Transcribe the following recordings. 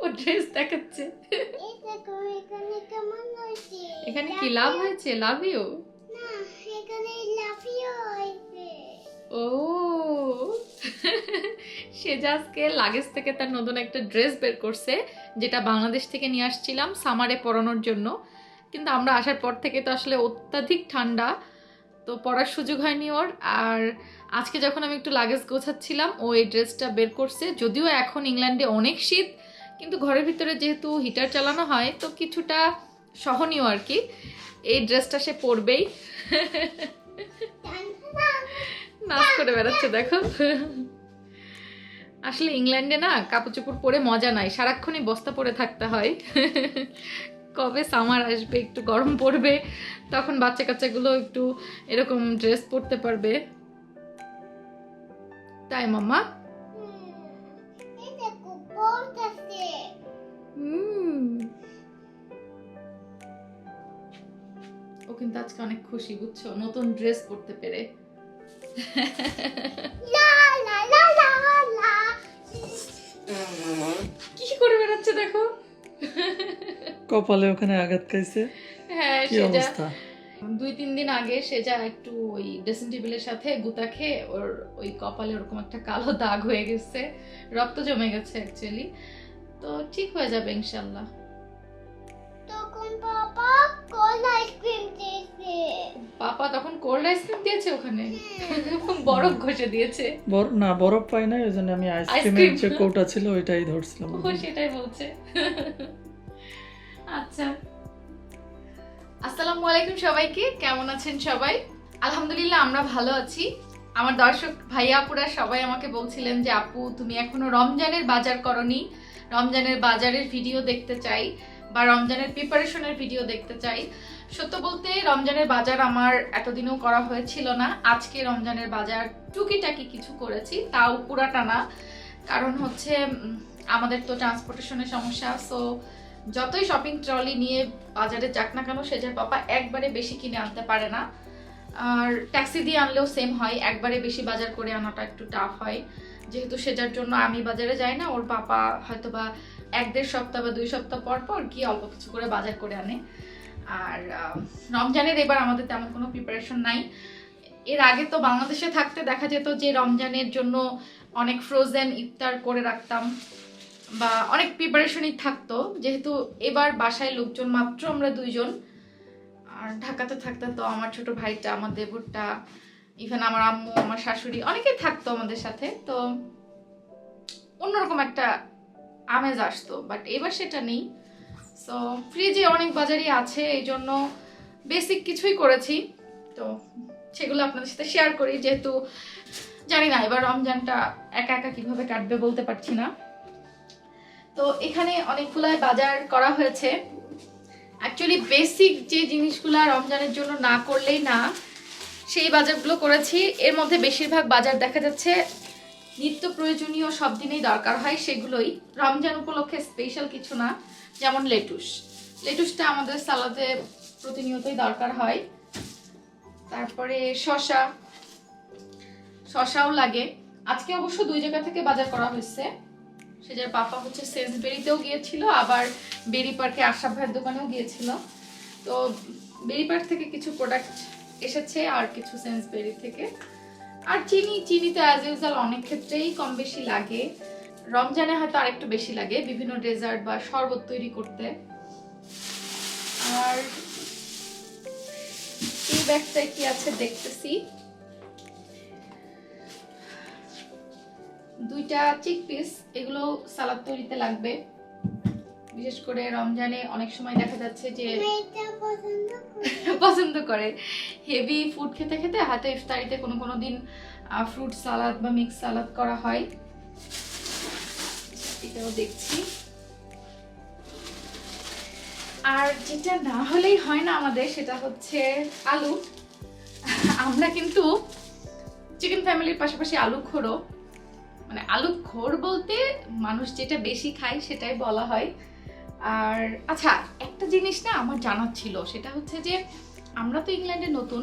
ও dress দেখাচ্ছে। এখানে কি লাভ হয়েছে? Love you? ও সেজাজকে লাগেজ থেকে তার নতুন একটা ড্রেস বের করছে, যেটা বাংলাদেশ থেকে নিয়ে আসছিলাম সামারে পরানোর জন্য। কিন্তু আমরা আসার পর থেকে তো আসলে অত্যাধিক ঠান্ডা, তো পরার সুযোগ হয়নি ওর। আর আজকে যখন আমি একটু লাগেজ গোছাচ্ছিলাম ও এই ড্রেসটা বের করছে। যদিও এখন ইংল্যান্ডে অনেক শীত, কিন্তু ঘরের ভিতরে যেহেতু হিটার চালানো হয় তো কিছুটা সহনীয় আর কি। এই ড্রেসটা সে পরবেই। নাচ করে বেড়াচ্ছে দেখো। আসলে ইংল্যান্ডে না কাপড় চোপড় পরে মজা নাই, সারাক্ষণই বস্তা পরে থাকতে হয়। কবে সামার আসবে, একটু গরম পড়বে, তখন বাচ্চা কাচ্চাগুলো একটু এরকম ড্রেস পরতে পারবে, তাই মাম্মা? ও কিন্তু আজকে অনেক খুশি, বুঝছো, নতুন ড্রেস পরতে পেরে। কি করে বেড়াচ্ছে দেখো। কপালে ওখানে আঘাত খাইছে। হ্যাঁ, কি অবস্থা। 2-3 দিন আগে সেজা একটু ওই ড্রেসিং টেবিলের সাথে গুতা খেয়ে ওর ওই কপালে ওরকম একটা কালো দাগ হয়ে গেছে, রক্ত জমে গেছে অ্যাকচুয়ালি। তো ঠিক হয়ে যাবে ইনশাআল্লাহ। তখন পাপা কোল্ড আইসক্রিম দিয়েছে। পাপা তখন কোল্ড আইসক্রিম দিয়েছে ওখানে, বরফ ঘষে দিয়েছে। না, বরফ পাই না, ওই জন্য আমি আইসক্রিমের যে কৌটা ছিল ওইটাই ধরছিলাম। ও সেটাই বলছে। আচ্ছা, আসসালামু আলাইকুম সবাইকে, কেমন আছেন সবাই? আলহামদুলিল্লাহ আমরা ভালো আছি। আমার দর্শক ভাইয়া আপুরা সবাই আমাকে বলছিলেন যে আপু তুমি এখনো রমজানের বাজার করনি, রমজানের বাজারের ভিডিও দেখতে চাই বা রমজানের প্রিপারেশনের ভিডিও দেখতে চাই। সত্য বলতে রমজানের বাজার আমার এতদিনও করা হয়েছিল না। আজকে রমজানের বাজার টুকিটাকি কিছু করেছি, তাও পুরাটা না। কারণ হচ্ছে আমাদের তো ট্রান্সপোর্টেশনের সমস্যা, সো যতই শপিং ট্রলি নিয়ে বাজারে যাক না কেন সেজার পাপা একবারে বেশি কিনে আনতে পারে না। আর ট্যাক্সি দিয়ে আনলেও সেম হয়, একবারে বেশি বাজার করে আনাটা একটু টাফ হয়। যেহেতু সেজার জন্য আমি বাজারে যাই না, ওর পাপা হয়তো বা 1-1.5 সপ্তাহ বা 2 সপ্তাহ পর পর গিয়ে অল্প কিছু করে বাজার করে আনে। আর রমজানের এবার আমাদের তেমন কোনো প্রিপারেশন নাই। এর আগে তো বাংলাদেশে থাকতে দেখা যেত যে রমজানের জন্য অনেক ফ্রোজেন ইফতার করে রাখতাম বা অনেক প্রিপারেশনই থাকতো। যেহেতু এবার বাসায় লোকজন মাত্র আমরা 2 জন, আর ঢাকাতে থাকতে তো আমার ছোট ভাইটা, আমার দেবরটা, ইভেন আমার আম্মু, আমার শাশুড়ি অনেকেই থাকতো আমাদের সাথে, তো অন্যরকম একটা আমেজ আসতো। বাট এবার সেটা নেই। সো ফ্রিজে অনেক বাজারই আছে, এই জন্য বেসিক কিছুই করেছি, তো সেগুলো আপনাদের সাথে শেয়ার করি। যেহেতু জানি না এবার রমজানটা একা একা কিভাবে কাটবে বলতে পারছি না। তো এখানে অনেকগুলাই বাজার করা হয়েছে। অ্যাকচুয়ালি বেসিক যে জিনিসগুলো রমজানের জন্য না করলেই না, সেই বাজারগুলো করেছি। এর মধ্যে বেশিরভাগ বাজার দেখা যাচ্ছে নিত্য প্রয়োজনীয়, সব দিনেই দরকার হয় সেগুলোই, রমজান উপলক্ষে স্পেশাল কিছু না। যেমন লেটুসটা আমাদের সালাদে প্রতিনিয়তই দরকার হয়। তারপরে শশাও লাগে। আজকে অবশ্য 2 জায়গা থেকে বাজার করা হয়েছে। সেজার পাপা হচ্ছে সেন্সবেরিতেও গিয়েছিল, আবার বেরি পার্কে আশরাফ ভাইয়ের দোকানেও গিয়েছিল। তো বেরি পার্ক থেকে কিছু প্রোডাক্ট এসেছে আর কিছু সেন্সবেরি থেকে। আর চিনি তো অ্যাজ ইউজুয়াল অনেক ক্ষেত্রেই কম বেশি লাগে, রমজানে হয়তো আরেকটু বেশি লাগে বিভিন্ন ডেজার্ট বা শরবত তৈরি করতে। আর এই ব্যাগটায় কি আছে দেখতেছি, 2টা চিকপিস, এগুলো সালাদ তৈরিতে লাগবে। বিশেষ করে রমজানে অনেক সময় দেখা যাচ্ছে যে পছন্দ করে হেভি ফুড খেতে খেতে হয়তো ইফতারিতে কোনো দিন ফ্রুট সালাদ বা মিক্স সালাদ করা হয়। এটাও দেখছি। আর যেটা না হলেই হয় না আমাদের, সেটা হচ্ছে আলু। আমরা কিন্তু চিকেন ফ্যামিলির পাশাপাশি আলু খোরও, মানে আলু খোর বলতে মানুষ যেটা বেশি খায় সেটাই বলা হয়। আর আচ্ছা, একটা জিনিস না আমার জানার ছিল, সেটা হচ্ছে যে আমরা তো ইংল্যান্ডে নতুন,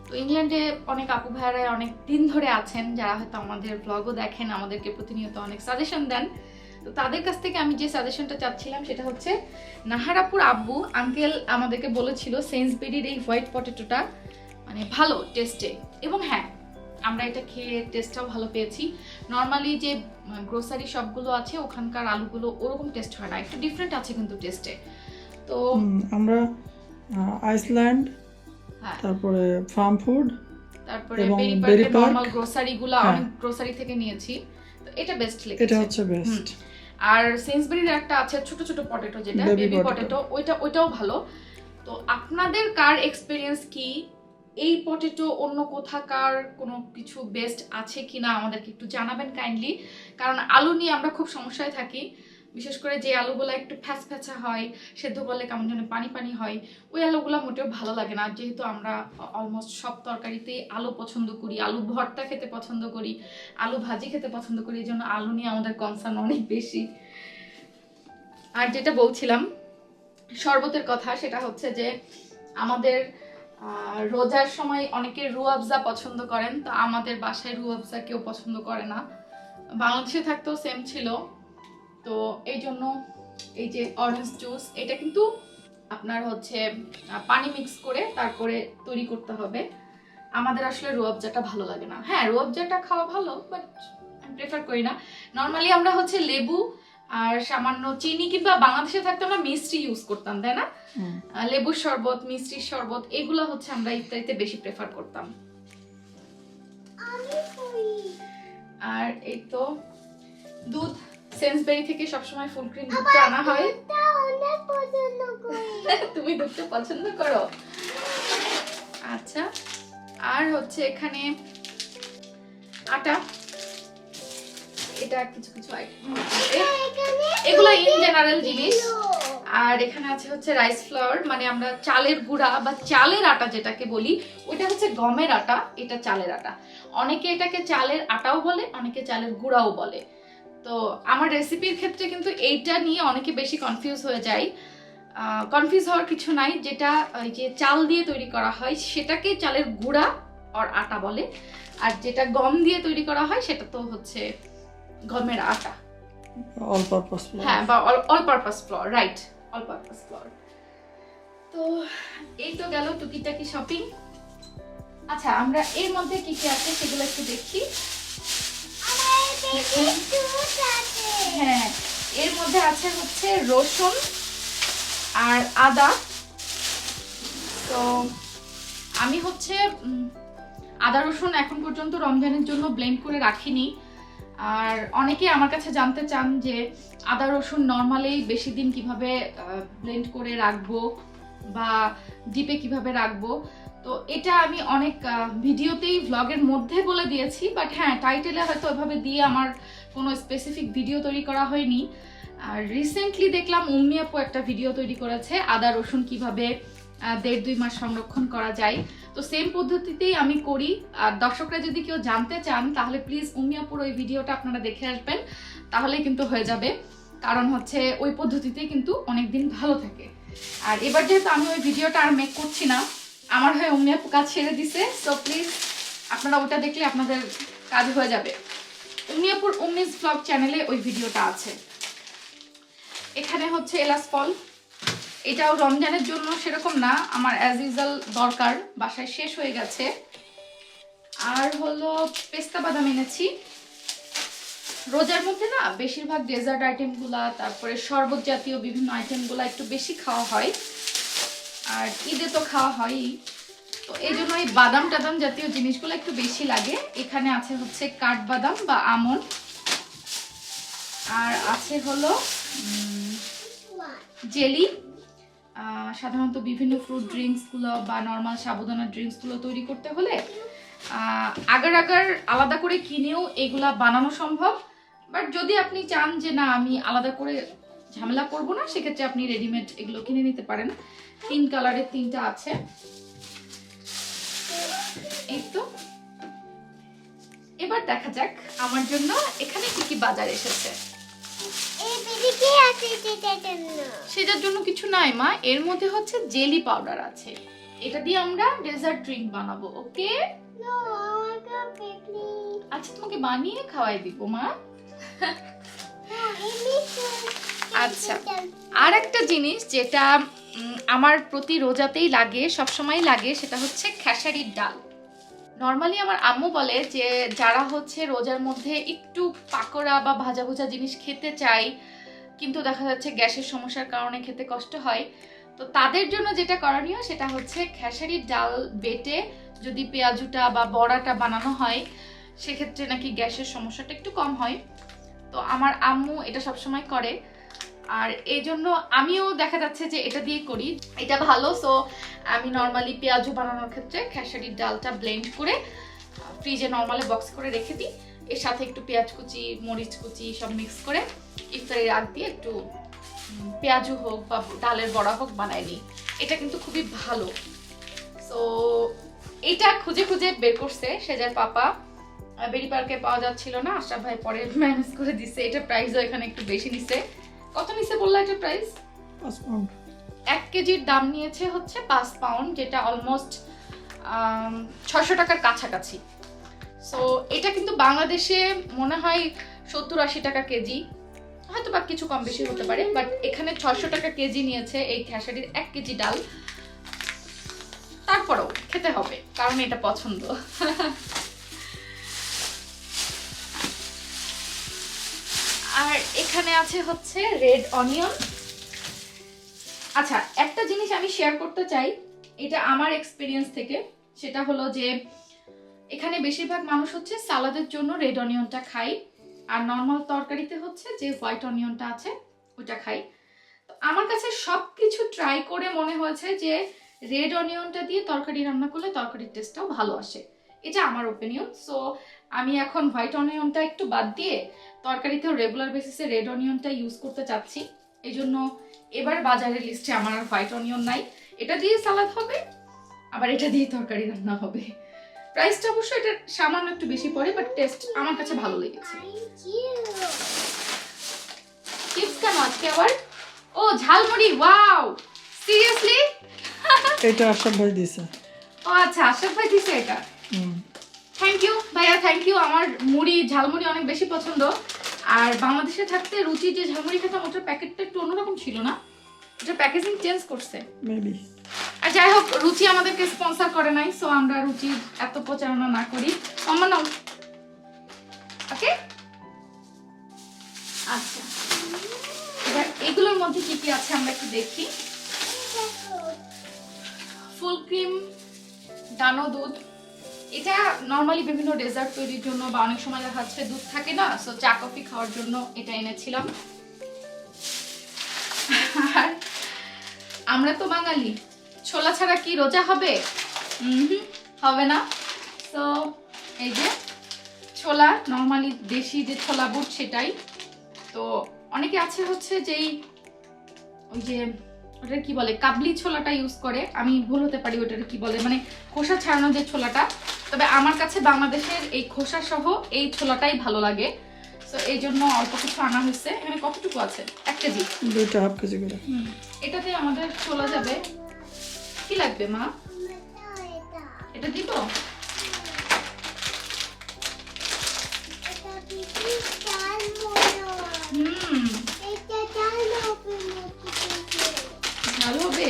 তো ইংল্যান্ডে অনেক আপু ভাইয়ারা অনেক দিন ধরে আছেন, যারা হয়তো আমাদের ব্লগও দেখেন, আমাদেরকে প্রতিনিয়ত অনেক সাজেশন দেন। তো তাদের কাছ থেকে আমি যে সাজেশনটা চাচ্ছিলাম সেটা হচ্ছে নাহারাপুর আব্বু আঙ্কেল আমাদেরকে বলেছিল সেন্সবেরির এই হোয়াইট পটেটোটা মানে ভালো টেস্টে, এবং হ্যাঁ আমরা এটা খেয়ে টেস্টটাও ভালো পেয়েছি। নর্মালি যে গ্রোসারি শপগুলো আছে ওখানকার আলুগুলো ওরকম টেস্ট হয় না, একটু ডিফারেন্ট আছে কিন্তু টেস্টে। তো আমরা আইসল্যান্ড, হ্যাঁ, তারপরে ফার্ম ফুড, তারপরে এবং বেরি বেরি পার্কের পার্ক, নরমাল গ্রোসারিগুলো হ্যাঁ। অনেক গ্রোসারি থেকে নিয়েছি, তো এটা বেস্ট এটা লেগেছে। হচ্ছে বেস্ট। আর সেন্সবেরির একটা আছে ছোট ছোট পটেটো, যেটা Baby বেবি potato। পটেটো, ওইটাও ভালো। তো আপনাদের কার এক্সপিরিয়েন্স কি, এই পটেটো অন্য কোথাকার কোনো কিছু বেস্ট আছে কিনা আমাদেরকে একটু জানাবেন কাইন্ডলি, কারণ আলু নিয়ে আমরা খুব সমস্যায় থাকি। বিশেষ করে যে আলুগুলো একটু ফ্যাচা হয়, সেদ্ধ করলে কেমন যেন পানি পানি হয়, ওই আলুগুলো মোটেও ভালো লাগে না। যেহেতু আমরা অলমোস্ট সব তরকারিতেই আলু পছন্দ করি, আলু ভর্তা খেতে পছন্দ করি, আলু ভাজি খেতে পছন্দ করি, এই জন্য আলু নিয়ে আমাদের কনসার্ন অনেক বেশি। আর যেটা বলছিলাম শরবতের কথা, সেটা হচ্ছে যে আমাদের রোজার সময় অনেকে রুয়াবজা পছন্দ করেন, তো আমাদের বাসায় রুয়াবজা কেউ পছন্দ করে না। বাংলাদেশে থাকতেও সেম ছিল। তো এই জন্য এই যে অরেঞ্জ জুস, এটা কিন্তু আপনার হচ্ছে পানি মিক্স করে তারপরে তৈরি করতে হবে। আমাদের আসলে রুয়াবজাটা ভালো লাগে না। হ্যাঁ, রুয়াবজাটা খাওয়া ভালো, বাট আমি প্রেফার করি না। নর্মালি আমরা হচ্ছে লেবু আর সামান্য চিনি, কিংবা বাংলাদেশে থাকতে আমরা মিষ্টি ইউজ করতাম, তাই না? লেবুর শরবত, মিষ্টির শরবত, এগুলো হচ্ছে আমরা ইফতারিতে বেশি প্রেফার করতাম। আর এই তো দুধ, সেন্সবেরি থেকে সবসময় ফুল ক্রিম দুধটা আনা হয়। অনেক পছন্দ করি। তুমি দুধটা পছন্দ করো? আচ্ছা। আর হচ্ছে এখানে আটা, এটা কিছু কিছু এগুলো ইন জেনারেল জিনিস। আর এখানে আছে হচ্ছে রাইস ফ্লাওয়ার, মানে আমরা চালের গুঁড়া বা চালের আটা যেটাকে বলি, ওইটা হচ্ছে গমের আটা, এটা চালের আটা। অনেকে এটাকে চালের আটাও বলে, অনেকে চালের গুঁড়াও বলে। তো আমার রেসিপির ক্ষেত্রে কিন্তু এইটা নিয়ে অনেকে বেশি কনফিউজ হয়ে যায়। কনফিউজ হওয়ার কিছু নাই, যেটা ওই যে চাল দিয়ে তৈরি করা হয় সেটাকে চালের গুঁড়া আর আটা বলে, আর যেটা গম দিয়ে তৈরি করা হয় সেটা তো হচ্ছে গমের আটা, অল পারপাস ফ্লোর। হ্যাঁ, বা all purpose floor, right, all purpose floor. তো এই তো গেল টুকিটাকি শপিং। আচ্ছা, আমরা এর মধ্যে কি কি আছে সেগুলো একটু দেখি। হ্যাঁ, এর মধ্যে আছে হচ্ছে রসুন আর আদা। তো আমি হচ্ছে আদা রসুন এখন পর্যন্ত রমজানের জন্য ব্লেন্ড করে রাখিনি। আর অনেকে আমার কাছে জানতে চান যে আদা রসুন নর্মালি বেশি দিন কিভাবে ব্লেন্ড করে রাখবো বা ডিপে কিভাবে রাখবো। তো এটা আমি অনেক ভিডিওতেই ভ্লগের মধ্যে বলে দিয়েছি, বাট হ্যাঁ, টাইটেলে হয়তো ওইভাবে দিয়ে আমার কোনো স্পেসিফিক ভিডিও তৈরি করা হয়নি। আর রিসেন্টলি দেখলাম উম্মি আপু একটা ভিডিও তৈরি করেছে আদা রসুন কিভাবে 1.5-2 মাস সংরক্ষণ করা যায়। তো সেম পদ্ধতিতেই আমি করি। আর দর্শকরা যদি কেউ জানতে চান তাহলে প্লিজ উম্মি আপুর ওই ভিডিওটা আপনারা দেখে আসবেন, তাহলে কিন্তু হয়ে যাবে। কারণ হচ্ছে ওই পদ্ধতিতেই কিন্তু অনেকদিন ভালো থাকে। আর এবার যেহেতু আমি ওই ভিডিওটা আর মেক করছি না, আমার হয়ে উম্মি আপু কাজ ছেড়ে দিছে, সো প্লিজ আপনারা ওটা দেখলে আপনাদের কাজ হয়ে যাবে। উম্মি আপুর উম্মিস ব্লগ চ্যানেলে ওই ভিডিওটা আছে। এখানে হচ্ছে এলাচ ফল, এটাও রমজানের জন্য সেরকম না, আমার অ্যাজ ইউজুয়াল দরকার, বাসায় শেষ হয়ে গেছে। আর হলো পেস্তা বাদাম এনেছি। রোজার মধ্যে না বেশিরভাগ ডেজার্ট আইটেমগুলা, তারপরে শরবত জাতীয় বিভিন্ন আইটেমগুলা একটু বেশি খাওয়া হয়, আর ঈদে তো খাওয়া হয়ই। তো এই জন্য এই বাদাম টাদাম জাতীয় জিনিসগুলো একটু বেশি লাগে। এখানে আছে হচ্ছে কাঠবাদাম বা আমন্ড, আর আছে হলো জেলি। সাধারণত বিভিন্ন ফ্রুট ড্রিঙ্কসগুলো বা নর্মাল সাবুদানা ড্রিঙ্কসগুলো তৈরি করতে হলে আগার আলাদা করে কিনেও এগুলা বানানো সম্ভব। বাট যদি আপনি চান যে না আমি আলাদা করে ঝামেলা করব না, সেক্ষেত্রে আপনি রেডিমেড এগুলো কিনে নিতে পারেন। 3 কালারের 3টা আছে। এই তো এবার দেখা যাক আমার জন্য এখানে কি কি বাজার এসেছে। সেটার জন্য কিছু নাই মা, এর মধ্যে হচ্ছে জেলি পাউডার আছে, এটা দিয়ে আমরা ডেজার্ট ড্রিঙ্ক বানাবো। ওকে, আচ্ছা তোমাকে বানিয়ে খাওয়াই দিব মা। আচ্ছা, আর একটা জিনিস যেটা আমার প্রতি রোজাতেই লাগে, সবসময় লাগে, সেটা হচ্ছে খেসারির ডাল। নর্মালি আমার আম্মু বলে যে যারা হচ্ছে রোজার মধ্যে একটু পাকোড়া বা ভাজা ভুজা জিনিস খেতে চায়, কিন্তু দেখা যাচ্ছে গ্যাসের সমস্যার কারণে খেতে কষ্ট হয়, তো তাদের জন্য যেটা করণীয় সেটা হচ্ছে খেসারির ডাল বেটে যদি পেঁয়াজুটা বা বড়াটা বানানো হয়, সেক্ষেত্রে নাকি গ্যাসের সমস্যাটা একটু কম হয়। তো আমার আম্মু এটা সবসময় করে, আর এই জন্য আমিও দেখা যাচ্ছে যে এটা দিয়ে করি, এটা ভালো। সো আমি নর্মালি পেঁয়াজু বানানোর ক্ষেত্রে খেসারির ডালটা ব্লেন্ড করে ফ্রিজে নর্মালি বক্স করে রেখে দিই, এর সাথে একটু পেঁয়াজ কুচি, মরিচ কুচি সব মিক্স করে ইফতারের আগ দিয়ে একটু পেঁয়াজু হোক বা ডালের বড়া হোক বানাই নিই। এটা কিন্তু খুবই ভালো। সো এটা খুঁজে খুঁজে বের করছে সেজার পাপা, বেরি পার্কে পাওয়া যাচ্ছিল না, আশরাফ ভাই পরে ম্যানেজ করে দিছে। এটা প্রাইসও এখানে একটু বেশি নিছে। কত নিছে বললা এটা প্রাইস? 5 পাউন্ড। 1 কেজির দাম নিয়েছে হচ্ছে 5 পাউন্ড, যেটা অলমোস্ট 600 টাকার কাছাকাছি। সো এটা কিন্তু বাংলাদেশে মনে হয় 70-80 টাকা কেজি, হয়তো বা কিছু কম বেশি হতে পারে, বাট এখানে 600 টাকা কেজি নিয়েছে এই খেসারির 1 কেজি ডাল। তারপরেও খেতে হবে কারণ এটা পছন্দ। আর এখানে আছে হচ্ছে রেড অনিয়ন। আচ্ছা, একটা জিনিস আমি শেয়ার করতে চাই, এটা আমার এক্সপিরিয়েন্স থেকে, সেটা হলো যে এখানে বেশিরভাগ মানুষ হচ্ছে সালাদের জন্য রেড অনিয়নটা খায়, আর নর্মাল তরকারিতে হচ্ছে যে হোয়াইট অনিয়নটা আছে ওটা খাই। তো আমার কাছে সবকিছু ট্রাই করে মনে হয়েছে যে রেড অনিয়নটা দিয়ে তরকারি রান্না করলে তরকারির টেস্টটাও ভালো আসে, এটা আমার ওপিনিয়ন। সো আমি এখন হোয়াইট অনিয়নটা একটু বাদ দিয়ে তরকারিতেও রেগুলার বেসিসে রেড অনিয়নটা ইউজ করতে চাচ্ছি। এই জন্য এবার বাজারের লিস্টে আমার আর হোয়াইট অনিয়ন নাই, এটা দিয়ে সালাদ হবে আবার এটা দিয়ে তরকারি রান্না হবে। প্রাইসটা অবশ্য এটা সামান্য একটু বেশি পড়ে, বাট টেস্ট আমার কাছে ভালো লেগেছে। চিপস কেন আজকে আবার? ও ঝালমুড়ি, ওয়াও সিরিয়াসলি? এটা আশরাফ ভাই দিছে। ও আচ্ছা, আশরাফ ভাই দিছে এটা। হুম। থ্যাংক ইউ ভাইয়া, থ্যাংক ইউ। আমার মুড়ি ঝালমুড়ি অনেক বেশি পছন্দ, আর বাংলাদেশে থাকতে রুচি যে ঝালমুড়ি খেতাম ওটার প্যাকেটটা একটু অন্যরকম ছিল না, ওটার প্যাকেজিং চেঞ্জ করছে মেবি। আর যাই হোক, রুচি আমাদেরকে স্পন্সর করে নাই, সো আমরা রুচির এত প্রচারণা না করি। নাও ওকে। আচ্ছা, এবার এগুলোর মধ্যে কি কি আছে আমরা একটু দেখি। ফুল ক্রিম ডানো দুধ, এটা নর্মালি বিভিন্ন ডেজার্ট তৈরির জন্য বা অনেক সময় দেখা যাচ্ছে দুধ থাকে না, সো চা কফি খাওয়ার জন্য এটা এনেছিলাম। আর আমরা তো বাঙালি, ছোলা ছাড়া কি রোজা হবে? হবে না। তো এই যে ছোলা, নর্মালি দেশি যে ছোলা বুট সেটাই। তো অনেকে আছে হচ্ছে যেই ওই যে ওটা কি বলে কাবলি ছোলাটা ইউজ করে, আমি ভুল হতে পারি ওটার কি বলে, মানে খোসা ছাড়ানো যে ছোলাটা, তবে আমার কাছে বাংলাদেশের এই খোসা সহ এই ছোলাটাই ভালো লাগে। তো এই জন্য অল্প কিছু আনা হয়েছে। এখানে কতটুকু আছে? 1 কেজি, দুইটা হাফ কেজি করে। এটাতে আমাদের চলে যাবে। কি লাগবে মা? এটা দিব? ভালো হবে।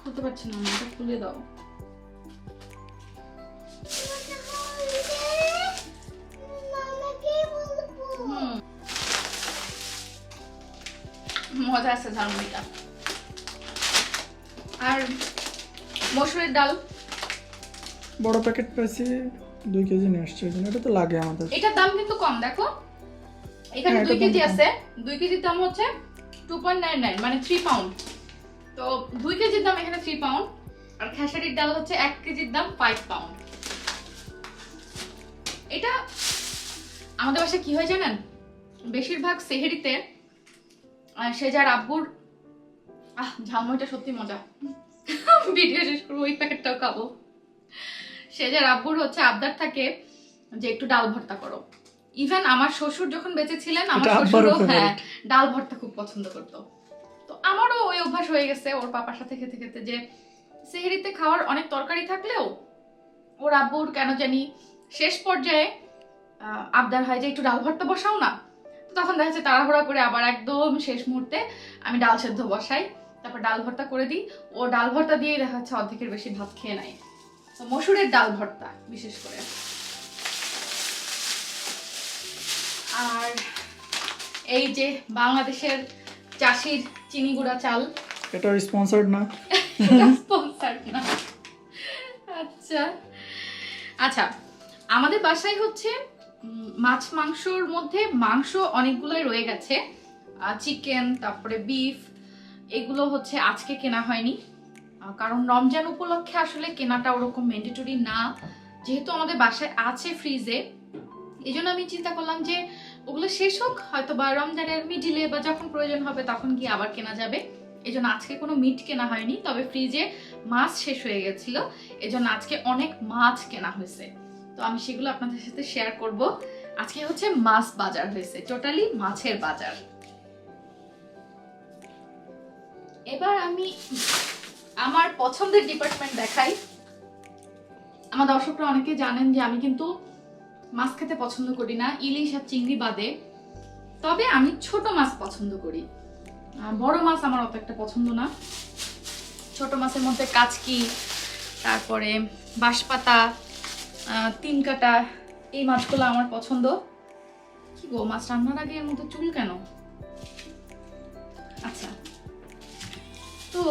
খুলতে পারছি না, এটা খুলে দাও। মজা আছে ঝালমুড়িটা। আর মসুরের ডাল বড় প্যাকেট পাইছি 2 কেজি নিয়ে আসছে, এটা তো লাগে আমাদের। এটার দাম কিন্তু কম, দেখো এখানে 2 কেজি আছে, 2 কেজির দাম হচ্ছে 2.99 মানে 3 পাউন্ড। তো 2 কেজির দাম এখানে 3 পাউন্ড, আর খেসারির ডাল হচ্ছে 1 কেজির দাম 5 পাউন্ড। এটা আমাদের বাসায় কি হয় জানেন, বেশিরভাগ সেহরিতে সেজার আব্বুর ঝালমুড়িটা সত্যি মজা। ভিডিও শেষ করবো, ওই প্যাকেটটাও খাবো। সেজার আব্বুর হচ্ছে আবদার থাকে যে একটু ডাল ভর্তা করো। ইভেন আমার শ্বশুর যখন বেঁচে ছিলেন, আমার শ্বশুরও ডাল ভর্তা খুব পছন্দ করতো। তো আমারও ওই অভ্যাস হয়ে গেছে ওর পাপার সাথে খেতে খেতে, যে সেহরিতে খাওয়ার অনেক তরকারি থাকলেও ওর আব্বুর কেন জানি শেষ পর্যায়ে আবদার হয় যে একটু ডাল ভর্তা বসাও না। তো তখন দেখা যাচ্ছে তাড়াহুড়া করে আবার একদম শেষ মুহূর্তে আমি ডাল সেদ্ধ বসাই, তারপর ডাল ভর্তা করে দিই। ও ডাল ভর্তা দিয়ে দেখা যাচ্ছে অর্ধেকের বেশি ভাত খেয়ে নেয়। তো মসুরের ডাল ভর্তা বিশেষ করে। আর এই যে বাংলাদেশের চাষির চিনি গুঁড়া চাল, এটা স্পন্সর্ড না। Sponsored না। আচ্ছা আচ্ছা, আমাদের বাসায় হচ্ছে মাছ মাংসর মধ্যে মাংস অনেকগুলোই রয়ে গেছে, চিকেন তারপরে বিফ, এগুলো হচ্ছে আজকে কেনা হয়নি, কারণ রমজান উপলক্ষে আসলে কেনাটা ওরকম ম্যান্ডেটরি না, যেহেতু আমাদের বাসায় আছে ফ্রিজে। এই জন্য আমি চিন্তা করলাম যে ওগুলো শেষ হোক, হয়তো বা রমজানের মিডিলে বা যখন প্রয়োজন হবে তখন গিয়ে আবার কেনা যাবে। এই জন্য আজকে কোনো মিট কেনা হয়নি, তবে ফ্রিজে মাছ শেষ হয়ে গেছিল, এই জন্য আজকে অনেক মাছ কেনা হয়েছে। তো আমি সেগুলো আপনাদের সাথে শেয়ার করব। আজকে হচ্ছে মাছ বাজার হয়েছে, টোটালি মাছের বাজার। এবার আমি আমার পছন্দের ডিপার্টমেন্ট দেখাই। আমার দর্শকরা অনেকে জানেন যে আমি কিন্তু মাছ খেতে পছন্দ করি না, ইলিশ আর চিংড়ি বাদে। তবে আমি ছোট মাছ পছন্দ করি, বড় মাছ আমার অত একটা পছন্দ না। ছোট মাছের মধ্যে কাচকি, তারপরে বাঁশপাতা, তিন কাটা, এই মাছগুলো আমার পছন্দ। কি গো, মাছ রান্নার আগে এর মধ্যে চুল কেন? আচ্ছা, তো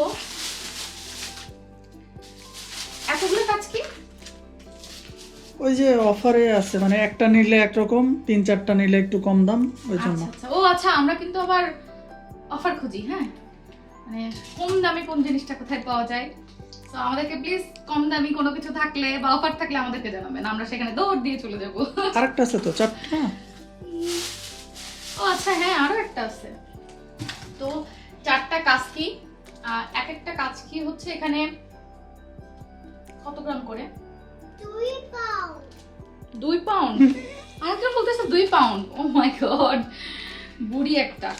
এতগুলো কাচকি ওই যে অফারে আছে, মানে একটা নিলে একরকম, 3-4টা নিলে একটু কম দাম, ওই জন্য। আচ্ছা, ও আচ্ছা, আমরা কিন্তু আবার অফার খুঁজি, হ্যাঁ, মানে কম দামে কোন জিনিসটা কোথায় পাওয়া যায়। তো আমাদেরকে প্লিজ কম দামি কোনো কিছু থাকলে বা অফার থাকলে আমাদেরকে জানাবেন, আমরা সেখানে দৌড় দিয়ে চলে যাব। আরেকটা আছে তো, 4টা। ও আচ্ছা, হ্যাঁ, আরো একটা আছে। তো 4টা কাচকি, এক একটা কাচকি হচ্ছে এখানে কত গ্রাম করে? 2 পাউন্ড। 2 পাউন্ড? আর কেউ বলতেছে 2 পাউন্ড? ও মাই গড, বুড়ি একটা।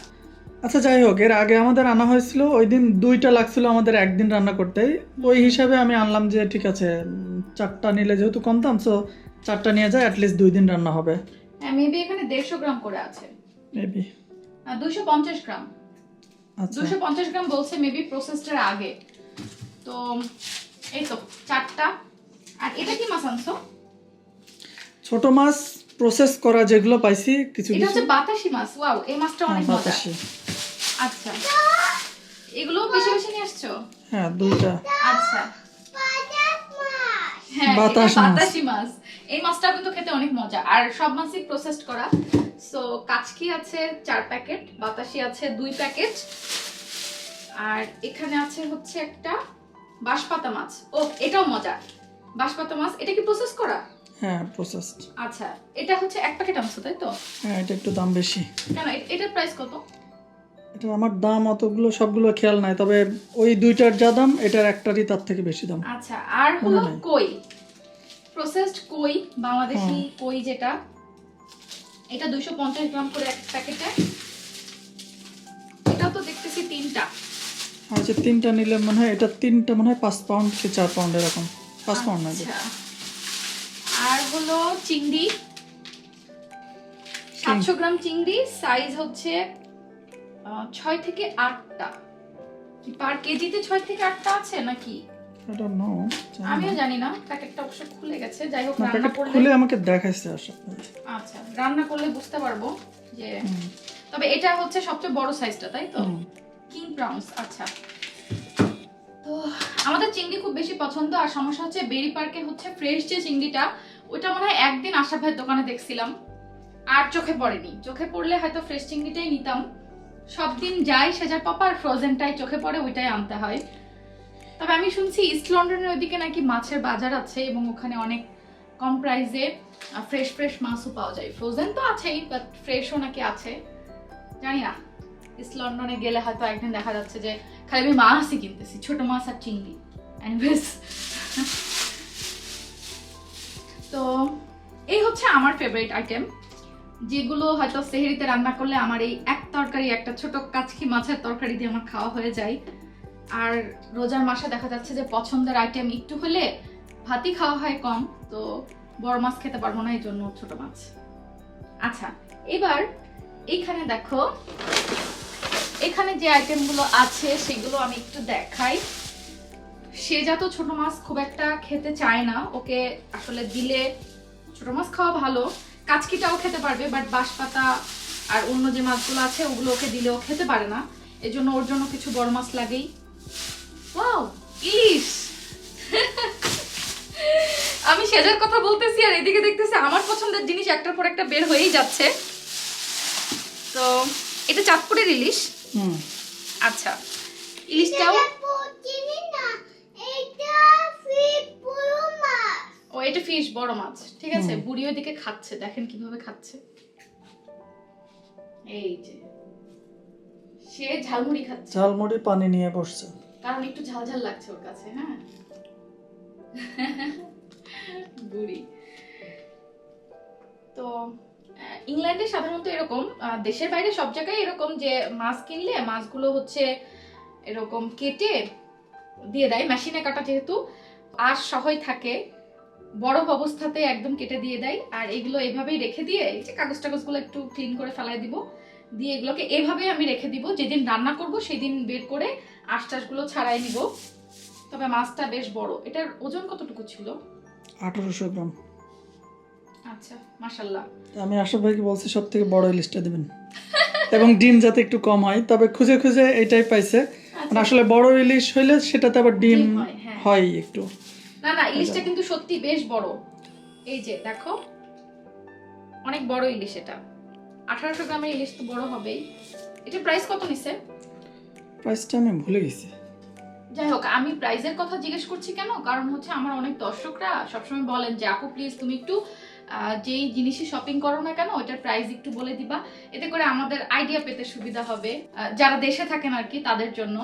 আচ্ছা যাই হোক, এর আগে আমাদের আনা হয়েছিল, ওই দিন 2টা লাগছিল আমাদের একদিন রান্না করতে। ওই হিসাবে আমি আনলাম যে ঠিক আছে, 4টা নিলে যেহেতু কম দাম, সো 4টা নিয়ে যায়, অ্যাটলিস্ট 2 দিন রান্না হবে। হ্যাঁ, মেবি এখানে 150 গ্রাম করে আছে, মেবি 250 গ্রাম। আচ্ছা 250 গ্রাম বলছে মেবি প্রসেসটার আগে। তো এই তো 4টা। আর এটা কি মাছ আনছো? ছোট মাছ প্রসেস করা যেগুলো পাইছি কিছু এটা কিছু। হচ্ছে বাতাসি মাছ। ওয়াও, এই মাছটা অনেক মজা। বাতাসি। আচ্ছা, এগুলো বেশি বেশি নিয়ে আসছো? হ্যাঁ 2টা। আচ্ছা, বাতাস মাছ। হ্যাঁ, বাতাস এটা মাছ। বাতাসি মাছ। এই মাছটা কিন্তু খেতে অনেক মজা, আর সব মাছই প্রসেসড করা। সো কাচকি আছে 4 প্যাকেট, বাতাসি আছে 2 প্যাকেট, আর এখানে আছে হচ্ছে একটা বাঁশপাতা মাছ। ও, এটাও মজা, বাঁশপাতা মাছ। এটা কি প্রসেস করা? হ্যাঁ প্রসেসড। আচ্ছা, এটা হচ্ছে 1 প্যাকেট আনছো, তাই তো? হ্যাঁ এটা একটু দাম বেশি। কেন, এটার প্রাইস কত? এটা আমার দাম অতগুলো সবগুলো খেয়াল নাই, তবে ওই 2টার যা দাম, এটার একটারই তার থেকে বেশি দাম। আচ্ছা, আর হলো মনে নাই। কই, প্রসেসড কই, বাংলাদেশি কই যেটা, এটা 250 গ্রাম করে এক প্যাকেটে। এটা তো দেখতেছি 3টা। আচ্ছা 3টা নিলে মনে হয়, এটা 3টা মনে হয় 5 পাউন্ড কি 4 পাউন্ড এরকম, 5 পাউন্ড না। আচ্ছা, আর হলো চিংড়ি, 700 গ্রাম চিংড়ি, সাইজ হচ্ছে 6 থেকে 8টা। কি পার কেজিতে 6 থেকে 8টা আছে নাকি? I don't know, আমিও জানি না, প্যাকেটটা অবশ্য খুলে গেছে। যাই হোক, না রান্না প্যাকেট করলে, খুলে আমাকে দেখাইছে আসলে। আচ্ছা, রান্না করলে বুঝতে পারবো যে। তবে এটা হচ্ছে সবচেয়ে বড় সাইজটা, তাই তো? কিং প্রাউন্স। আচ্ছা, তো আমাদের চিংড়ি খুব বেশি পছন্দ। আর সমস্যা হচ্ছে বেরি পার্কে হচ্ছে ফ্রেশ যে চিংড়িটা, ওইটা মনে হয় একদিন আশরাফ ভাইয়ের দোকানে দেখছিলাম, আর চোখে পড়েনি। চোখে পড়লে হয়তো ফ্রেশ চিংড়িটাই নিতাম। সব দিন যাই সেজার পাপার ফ্রোজেনটাই চোখে পড়ে, ওইটাই আনতে হয়। তবে আমি শুনছি ইস্ট লন্ডনের ওইদিকে নাকি মাছের বাজার আছে, এবং ওখানে অনেক কম প্রাইসে ফ্রেশ ফ্রেশ মাছও পাওয়া যায়। ফ্রোজেন তো আছেই, বাট ফ্রেশও নাকি আছে, জানি না। ইস্ট লন্ডনে গেলে হয়তো একদিন দেখা যাচ্ছে যে খালি আমি মাছই কিনতেছি, ছোট মাছ আর চিংড়ি। এনিওয়েজ, তো এই হচ্ছে আমার ফেভারিট আইটেম, যেগুলো হয়তো সেহরিতে রান্না করলে আমার এই এক তরকারি, একটা ছোট কাচকি মাছের তরকারি দিয়ে আমার খাওয়া হয়ে যায়। আর রোজার মাসে দেখা যাচ্ছে যে পছন্দের আইটেম একটু হলে ভাতই খাওয়া হয় কম, তো বড় মাছ খেতে পারবো না, এই জন্য ছোট মাছ। আচ্ছা, এবার এইখানে দেখো, এখানে যে আইটেমগুলো আছে সেগুলো আমি একটু দেখাই। সে যা তো ছোট মাছ খুব একটা খেতে চায় না, ওকে আসলে দিলে ছোট মাছ খাওয়া ভালো, কাচকিটাও খেতে পারবে, বাট বাঁশপাতা আর অন্য যে মাছগুলো আছে ওগুলো ওকে দিলেও খেতে পারে না, এজন্য ওর জন্য কিছু বড় মাছ লাগেই। ওয়াও, ইলিশ! আমি সেজার কথা বলতেছি আর এদিকে দেখতেছি আমার পছন্দের জিনিস একটার পর একটা বের হয়েই যাচ্ছে। তো এটা চাঁদপুরের ইলিশ। আচ্ছা, ইলিশটাও ও এটা ফিশ, বড় মাছ, ঠিক আছে। বুড়ি ওইদিকে খাচ্ছে, দেখেন কিভাবে খাচ্ছে, এই যে সে ঝালমুড়ি খাচ্ছে, ঝালমুড়ি পানি নিয়ে বসছে, কারণ একটু ঝাল ঝাল লাগছে ওর কাছে। হ্যাঁ, বুড়ি। তো ইংল্যান্ডে সাধারণত এরকম, দেশের বাইরে সব জায়গায় এরকম যে মাছ কিনলে মাছগুলো হচ্ছে এরকম কেটে দিয়ে দেয়, মেশিনে কাটা যেহেতু আঁশ সহই থাকে, বরফ অবস্থাতে একদম কেটে দিয়ে দেয়। আর এগুলো এভাবেই রেখে দিয়ে, এই যে কাগজ টাগজগুলো একটু ক্লিন করে ফেলাই দিব, দিয়ে এগুলোকে এভাবেই আমি রেখে দিব, যেদিন রান্না করব সেদিন বের করে আঁশ টাশগুলো ছাড়াই নিব। তবে মাছটা বেশ বড়। এটার ওজন কতটুকু ছিল? 1800 গ্রাম। আচ্ছা, মাশাআল্লাহ। আমি আশরাফ ভাইকে বলছি সব থেকে বড় ইলিশটা দিবেন, এবং ডিম যাতে একটু কম হয়, তবে খুঁজে খুঁজে এটাই পাইছে। মানে আসলে বড় ইলিশ হইলে সেটাতে আবার ডিম হয়, হ্যাঁ। হয় একটু। না না, ইলিশটা কিন্তু সত্যি বেশ বড়। এই যে দেখো, অনেক বড় ইলিশ এটা। 1800 গ্রামের ইলিশ তো বড় হবেই। এটা প্রাইস কত নিছে? প্রাইসটা আমি ভুলে গেছি। যাই হোক, আমি প্রাইসের কথা জিজ্ঞেস করছি কেন, কারণ হচ্ছে আমার অনেক দর্শকরা সবসময় বলেন যে আপু প্লিজ তুমি একটু যেই জিনিসই শপিং করো না কেন ওটার প্রাইস একটু বলে দিবা, এতে করে আমাদের আইডিয়া পেতে সুবিধা হবে, যারা দেশে থাকেন আর কি তাদের জন্য।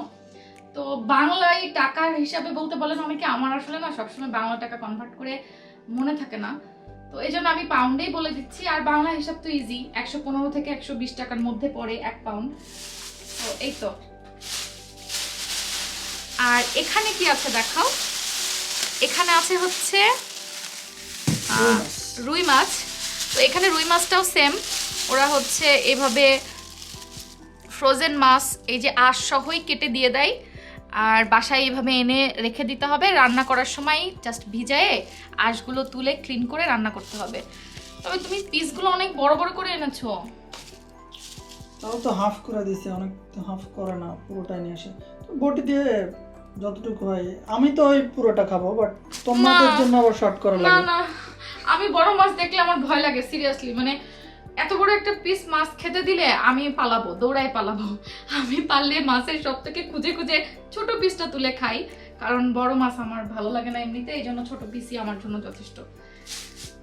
তো বাংলায় টাকার হিসাবে বলতে বলেন অনেকে, আমার আসলে না সবসময় বাংলা টাকা কনভার্ট করে মনে থাকে না, তো এই জন্য আমি পাউন্ডেই বলে দিচ্ছি। আর বাংলা হিসাব তো ইজি, 115 থেকে 120 টাকার মধ্যে পড়ে 1 পাউন্ড। তো এই তো। আর এখানে কি আছে দেখাও, এখানে আছে হচ্ছে রুই মাছ। তো এখানে রুই মাছটাও সেম, ওরা হচ্ছে এভাবে ফ্রোজেন মাছ এই যে আঁশ সহই কেটে দিয়ে দেয়, আর বাসায় এভাবে এনে রেখে দিতে হবে, রান্না করার সময় জাস্ট ভিজায়ে আঁশগুলো তুলে ক্লিন করে রান্না করতে হবে। তবে তুমি পিসগুলো অনেক বড় বড় করে এনেছো। তাও তো হাফ করে দিয়েছে, অনেক তো হাফ করে না, পুরোটাই নিয়ে আসে। তো বটি দিয়ে যতটুকু হয়, আমি তো ওই পুরোটা খাবো, বাট তোমাদের জন্য আবার শর্ট করা না লাগে। না, আমি বড় মাছ দেখলে আমার ভয় লাগে সিরিয়াসলি। মানে এত বড় একটা পিস মাছ খেতে দিলে আমি পালাবো, দৌড়াই পালাবো। আমি পারলে মাছের সব থেকে খুঁজে খুঁজে ছোট পিসটা তুলে খাই, কারণ বড় মাছ আমার ভালো লাগে না এমনিতে, এই জন্য ছোট পিসই আমার জন্য যথেষ্ট।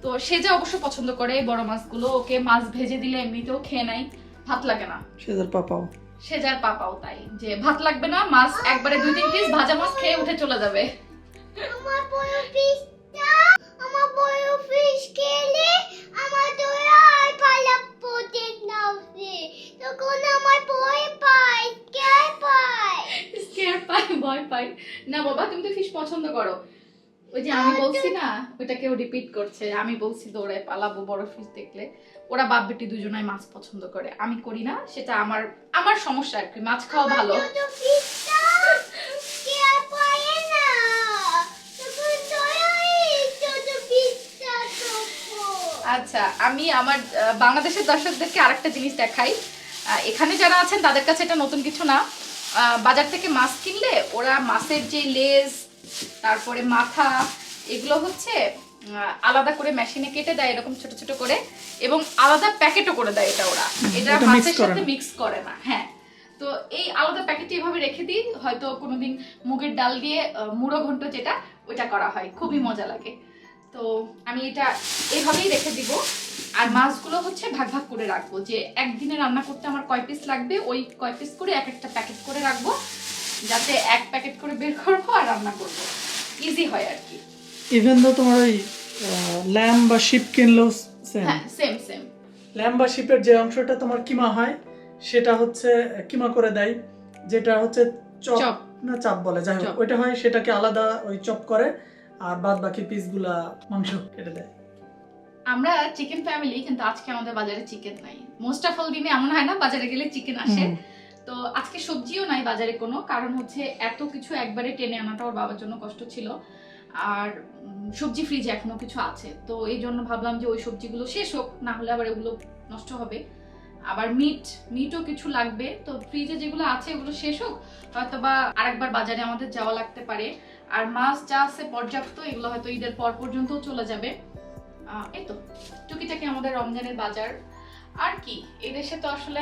তো সে যা অবশ্য পছন্দ করে বড় মাছগুলো, ওকে মাছ ভেজে দিলে এমনিতেও খেয়ে নাই, ভাত লাগে না। সেজার পাপাও সেজার পাপাও তাই, যে ভাত লাগবে না, মাছ একবারে 2-3 পিস ভাজা মাছ খেয়ে উঠে চলে যাবে। আমার বড় ফিশ খেলে আমার দোয়া আর পালা পড়ে নাওছে, তখন আমার ভয় পায়, স্কেয়ার পাই, ভয় পাই না বাবা, তুমি তো ফিশ পছন্দ করো। ওই যে আমি বলছি না, ওইটা কেউ রিপিট করছে, আমি বলছি দৌড়ায় পালাবো বড় ফিশ দেখলে। ওরা বাপ বেটি দুজনাই মাছ পছন্দ করে, আমি করি না, সেটা আমার সমস্যা আর কি। মাছ খাওয়া ভালো। আচ্ছা, আমি আমার বাংলাদেশের দর্শকদেরকে আরেকটা জিনিস দেখাই। এখানে যারা আছেন তাদের কাছে এটা নতুন কিছু না। বাজার থেকে মাছ কিনলে ওরা মাছের যে লেজ, তারপরে মাথা, এগুলো হচ্ছে আলাদা করে মেশিনে কেটে দেয় এরকম ছোট ছোট করে, এবং আলাদা প্যাকেটও করে দেয়। এটা ওরা এটা মাছের সাথে মিক্স করে না। হ্যাঁ, তো এই আলাদা প্যাকেটে এভাবে রেখে দিই, হয়তো কোনোদিন মুগের ডাল দিয়ে মুড়ো ঘন্ট যেটা ওইটা করা হয়, খুবই মজা লাগে। তো আমি এটা এভাবেই রেখে দিব। আর মাছগুলো হচ্ছে ভাগ ভাগ করে রাখবো, যে একদিনে রান্না করতে আমার কয় পিস লাগবে ওই কয় পিস করে এক একটা প্যাকেট করে রাখবো, যাতে এক প্যাকেট করে বের করবো আর রান্না করবো, ইজি হয় আর কি। ইভেন দো তোমার ওই ল্যাম বা শিপ কিনলেও সেম। হ্যাঁ, সেম সেম। ল্যাম বা শিপের যে অংশটা তোমার কিমা হয় সেটা হচ্ছে কিমা করে দেয়, যেটা হচ্ছে চপ না চাপ বলে, যাই হোক ওইটা হয়, সেটাকে আলাদা ওই চপ করে, আর বাদ বাকি পিসগুলা মাংস কেটে দেয়। আমরা চিকেন ফ্যামিলি, কিন্তু আজকে আমাদের বাজারে চিকেন নাই। মোস্ট অফ অল দিনে এমন হয় না বাজারে গেলে চিকেন আসে। তো আজকে সবজিও নাই বাজারে কোনো, কারণ হচ্ছে এত কিছু একবারে টেনে আনাটা ওর বাবার জন্য কষ্ট ছিল। আর সবজি ফ্রিজে এখনো কিছু আছে, তো এই জন্য ভাবলাম যে ওই সবজিগুলো শেষ হোক, না হলে আবার এগুলো নষ্ট হবে। আবার মিটও কিছু লাগবে, তো ফ্রিজে যেগুলো আছে ওগুলো শেষ হোক, হয়তো বা আরেকবার বাজারে আমাদের যাওয়া লাগতে পারে। আর মাছ যা আছে পর্যাপ্ত, এগুলো হয়তো ঈদের পর পর্যন্ত চলে যাবে। এই তো টুকিটাকি আমাদের রমজানের বাজার। আর কি, এদেশে তো আসলে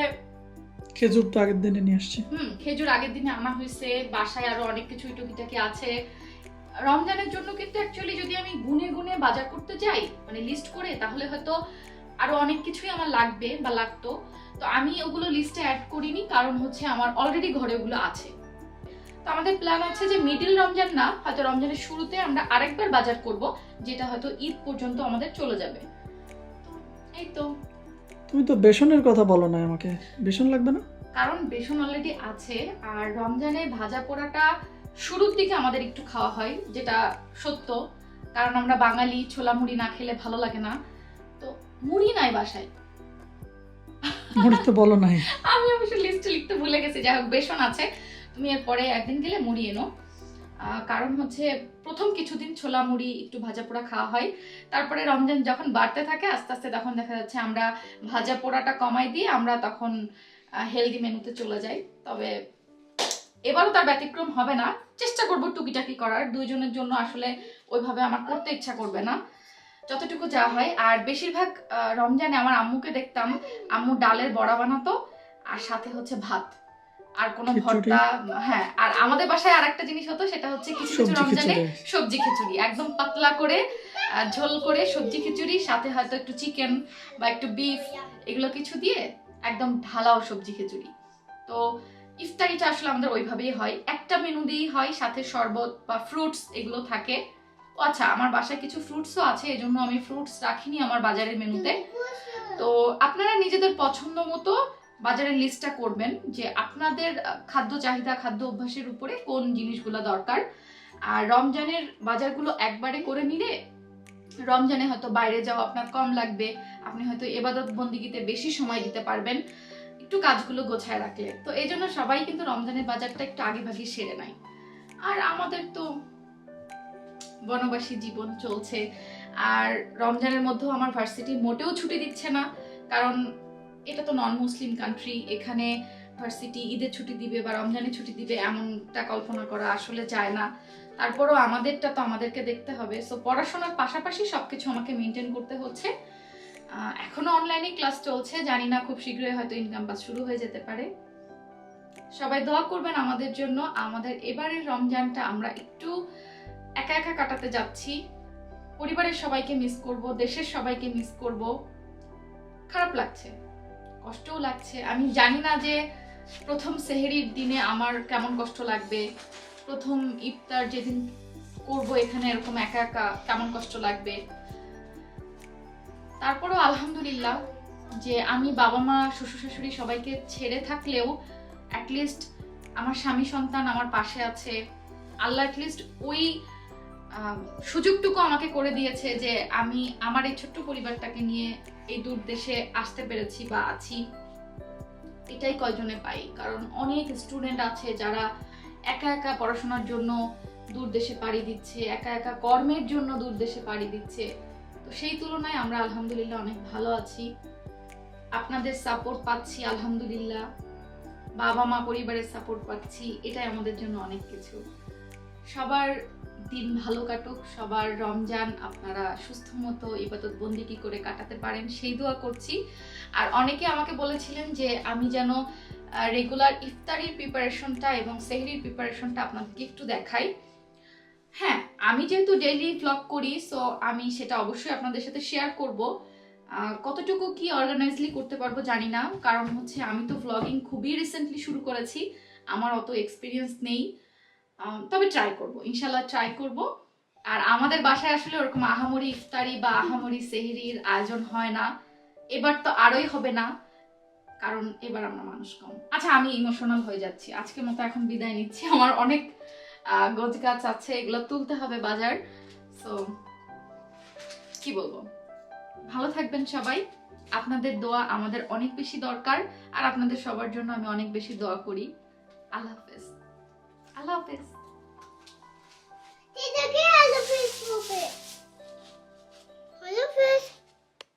খেজুর তো আগের দিনে নিয়ে আসছি। খেজুর আগের দিনে আনা হয়েছে, বাসায় আরো অনেক কিছু টুকিটাকি আছে রমজানের জন্য। কিন্তু অ্যাকচুয়ালি যদি আমি গুনে গুনে বাজার করতে যাই, মানে লিস্ট করে, তাহলে হয়তো আরো অনেক কিছুই আমার লাগবে বা লাগতো। তো আমি ওগুলো লিস্টে অ্যাড করিনি, কারণ হচ্ছে আমার অলরেডি ঘরে ওগুলো আছে। তো আমাদের প্ল্যান আছে যে মিডল রমজান না, হয়তো রমজানের শুরুতে আমরা আরেকবার বাজার করব, যেটা হয়তো ঈদ পর্যন্ত আমাদের চলে যাবে। এই তো। তুমি তো বেসনের কথা বলো না আমাকে, বেসন লাগবে না? কারণ বেসন অলরেডি আছে, আর রমজানে ভাজা পোড়াটা শুরুর দিকে আমাদের একটু খাওয়া হয়, যেটা সত্য, কারণ আমরা বাঙালি, ছোলা মুড়ি না খেলে ভালো লাগে না। তো মুড়ি নাই বাসায়। মুড়ি তো বলো নাই। আমি অবশ্য লিস্টে লিখতে ভুলে গেছি। যাই হোক, বেসন আছে, তুমি এরপরে একদিন গেলে মুড়ি এনো। কারণ হচ্ছে প্রথম কিছুদিন ছোলা মুড়ি একটু ভাজা পোড়া খাওয়া হয়, তারপরে রমজান যখন বাড়তে থাকে আস্তে আস্তে, তখন দেখা যাচ্ছে আমরা ভাজা পোড়াটা কমাই দিয়ে আমরা তখন হেলদি মেনুতে চলে যাই। তবে এবারও তার ব্যতিক্রম হবে না, চেষ্টা করব টুকিটাকি করার। দুইজনের জন্য আসলে ওইভাবে আমার করতে ইচ্ছা করবে না, যতটুকু যা হয়। আর বেশিরভাগ রমজানে আমার আম্মুকে দেখতাম, আম্মু ডালের বড়া বানাতো, আর সাথে হচ্ছে ভাত আর কোনো ভর্তা। হ্যাঁ, আর আমাদের বাসায় আর একটা জিনিস হতো, সেটা হচ্ছে কিছু কিছু রমজানে সবজি খিচুড়ি, একদম পাতলা করে ঝোল করে সবজি খিচুড়ি, সাথে হয়তো একটু চিকেন বা একটু বিফ, এগুলো কিছু দিয়ে একদম ঢালাও সবজি খিচুড়ি। তো ইফতারিটা আসলে আমাদের ওইভাবেই হয়, একটা মেনু দিয়েই হয়, সাথে শরবত বা ফ্রুটস এগুলো থাকে। ও আচ্ছা, আমার বাসায় কিছু ফ্রুটসও আছে, এজন্য আমি ফ্রুটস রাখিনি আমার বাজারের মেনুতে। তো আপনারা নিজেদের পছন্দ মতো বাজারের লিস্টটা করবেন, যে আপনাদের খাদ্য চাহিদা, খাদ্য অভ্যাসের উপরে কোন জিনিসগুলো দরকার। আর রমজানের বাজারগুলো একবারে করে নিলে রমজানে হয়তো বাইরে যাওয়া আপনার কম লাগবে, আপনি হয়তো ইবাদত বন্দিগিতে বেশি সময় দিতে পারবেন একটু কাজগুলো গোছায় রাখলে। তো এই জন্য সবাই কিন্তু রমজানের বাজারটা একটু আগে ভাগে সেরে নেয়। আর আমাদের তো বনবাসী জীবন চলছে, আর রমজানের মধ্যেও আমার ভার্সিটি মোটেও ছুটি দিচ্ছে না, কারণ এটা তো নন মুসলিম কান্ট্রি। এখানে ভার্সিটি ঈদের ছুটি দিবে বা রমজানের ছুটি দিবে এমনটা কল্পনা করা আসলে যায় না। তারপরও আমাদেরটা তো আমাদেরকে দেখতে হবে, সো পড়াশোনার পাশাপাশি সবকিছু আমাকে মেনটেন করতে হচ্ছে। এখনো অনলাইনে ক্লাস চলছে, জানি না খুব শীঘ্রই হয়তো ইনকাম পাস শুরু হয়ে যেতে পারে। সবাই দোয়া করবেন আমাদের জন্য। আমাদের এবারের রমজানটা আমরা একটু একা একা কাটাতে যাচ্ছি, পরিবারের সবাইকে মিস করব, দেশের সবাইকে মিস করব। খারাপ লাগছে, কষ্টও লাগছে। আমি জানি না যে প্রথম সেহরির দিনে আমার কেমন কষ্ট লাগবে, প্রথম ইফতার যেদিন করব এখানে এরকম একা একা কেমন কষ্ট লাগবে। তারপরেও আলহামদুলিল্লাহ যে আমি বাবা মা শ্বশুর শাশুড়ি সবাইকে ছেড়ে থাকলেও অ্যাটলিস্ট আমার স্বামী সন্তান আমার পাশে আছে। আল্লাহ অ্যাটলিস্ট ওই সুযোগটুকু আমাকে করে দিয়েছে যে আমি আমার এই ছোট্ট পরিবারটাকে নিয়ে এই দূর দেশে আসতে পেরেছি বা আছি। এটাই কয়জনে পাই, কারণ অনেক স্টুডেন্ট আছে যারা একা একা পড়াশোনার জন্য দূর দেশে পাড়ি দিচ্ছে, একা একা কর্মের জন্য দূর দেশে পাড়ি দিচ্ছে। তো সেই তুলনায় আমরা আলহামদুলিল্লাহ অনেক ভালো আছি, আপনাদের সাপোর্ট পাচ্ছি আলহামদুলিল্লাহ, বাবা মা পরিবারের সাপোর্ট পাচ্ছি, এটাই আমাদের জন্য অনেক কিছু। সবার দিন ভালো কাটুক, সবার রমজান আপনারা সুস্থ মতো ইবাদত বন্দিগি করে কাটাতে পারেন, সেই দোয়া করছি। আর অনেকে আমাকে বলেছিলেন যে আমি যেন রেগুলার ইফতারির প্রিপারেশনটা এবং সেহরির প্রিপারেশনটা আপনাদেরকে একটু দেখাই। হ্যাঁ, আমি যেহেতু ডেইলি ব্লগ করি, সো আমি সেটা অবশ্যই আপনাদের সাথে শেয়ার করব। কতটুকু কি অর্গানাইজলি করতে পারবো জানি না, কারণ হচ্ছে আমি তো ব্লগিং খুবই রিসেন্টলি শুরু করেছি, আমার অত এক্সপিরিয়েন্স নেই। তবে ট্রাই করব, ইনশাল্লাহ ট্রাই করব। আর আমাদের বাসায় আসলে ওরকম আহামরি ইফতারি বা আহামরি সেহরির আয়োজন হয় না, এবার তো আরোই হবে না, কারণ এবার আমরা মানুষ কম। আচ্ছা, আমি ইমোশনাল হয়ে যাচ্ছি, আজকের মতো এখন বিদায় নিচ্ছি। আমার অনেক গোছ গাছ আছে, এগুলো তুলতে হবে বাজার। সো কি বলবো, ভালো থাকবেন সবাই। আপনাদের দোয়া আমাদের অনেক বেশি দরকার, আর আপনাদের সবার জন্য আমি অনেক বেশি দোয়া করি। আল্লাহ হাফেজ। আল্লাহ হাফেজ।